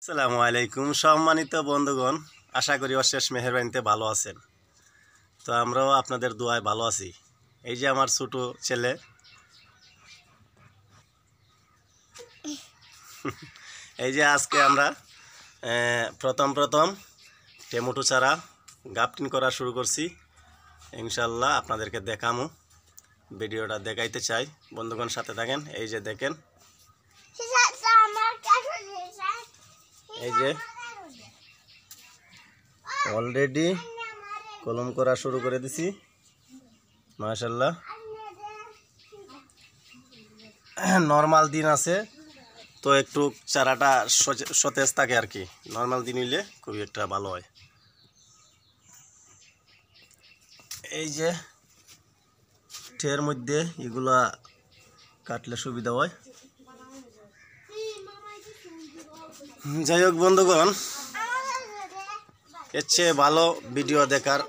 আসসালামু আলাইকুম সম্মানিত বন্ধুগণ, আশা করি অশেষ মেহেরবানিতে ভালো আছেন। তো আমরাও আপনাদের দোয়ায় ভালো আছি। এই যে আমার ছোট ছেলে, এই যে আজকে আমরা প্রথম টমেটো চারা গাপটিন করা শুরু করছি। ইনশাল্লাহ আপনাদেরকে দেখামু, ভিডিওটা দেখাইতে চাই। বন্ধুগণ সাথে থাকেন। এই যে দেখেন, এই যে অলরেডি কলম করা শুরু করে দিছি। মাশাআল্লাহ, নর্মাল দিন আছে তো একটু চারাটা সতেজ থাকে আর কি। নর্মাল দিন হইলে খুবই একটা ভালো হয়। এই যে ট্রের মধ্যে এগুলা কাটলে সুবিধা হয়। যাই হোক বন্ধুগণ, এর চেয়ে ভালো ভিডিও দেখার